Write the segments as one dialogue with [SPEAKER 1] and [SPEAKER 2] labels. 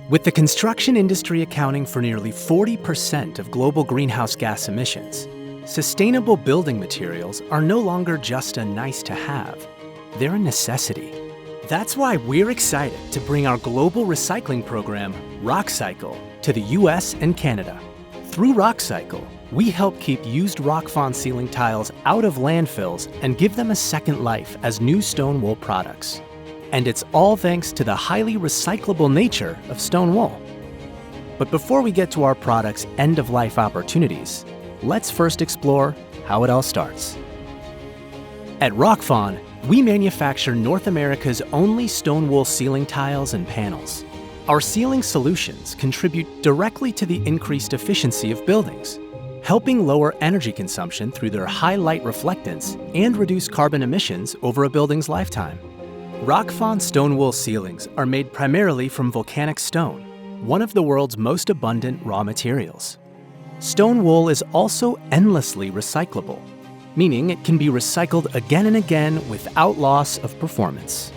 [SPEAKER 1] With the construction industry accounting for nearly 40% of global greenhouse gas emissions, sustainable building materials are no longer just a nice-to-have. They're a necessity. That's why we're excited to bring our global recycling program, Rockcycle, to the US and Canada. Through Rockcycle, we help keep used Rockfon ceiling tiles out of landfills and give them a second life as new stone wool products. And it's all thanks to the highly recyclable nature of stone wool. But before we get to our product's end-of-life opportunities, let's first explore how it all starts. At Rockfon, we manufacture North America's only stone wool ceiling tiles and panels. Our ceiling solutions contribute directly to the increased efficiency of buildings, helping lower energy consumption through their high light reflectance and reduce carbon emissions over a building's lifetime. Rockfon stone wool ceilings are made primarily from volcanic stone, one of the world's most abundant raw materials. Stone wool is also endlessly recyclable, meaning it can be recycled again and again without loss of performance.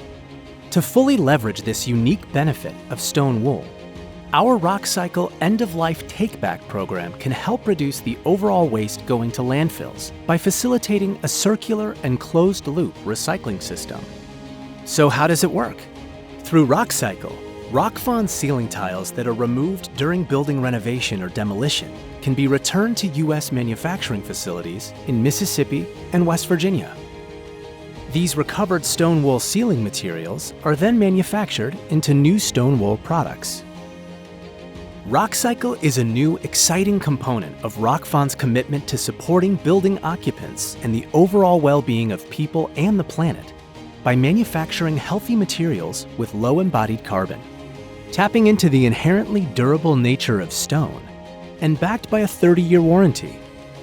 [SPEAKER 1] To fully leverage this unique benefit of stone wool, our Rockcycle end-of-life take-back program can help reduce the overall waste going to landfills by facilitating a circular and closed-loop recycling system. So how does it work? Through Rockcycle, Rockfon ceiling tiles that are removed during building renovation or demolition can be returned to US manufacturing facilities in Mississippi and West Virginia. These recovered stone wool ceiling materials are then manufactured into new stone wool products. Rockcycle is a new, exciting component of Rockfon's commitment to supporting building occupants and the overall well-being of people and the planet by manufacturing healthy materials with low embodied carbon. Tapping into the inherently durable nature of stone and backed by a 30-year warranty,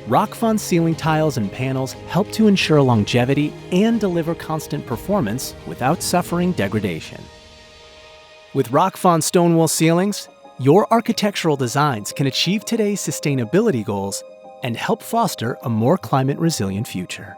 [SPEAKER 1] Rockfon ceiling tiles and panels help to ensure longevity and deliver constant performance without suffering degradation. With Rockfon stone wool ceilings, your architectural designs can achieve today's sustainability goals and help foster a more climate-resilient future.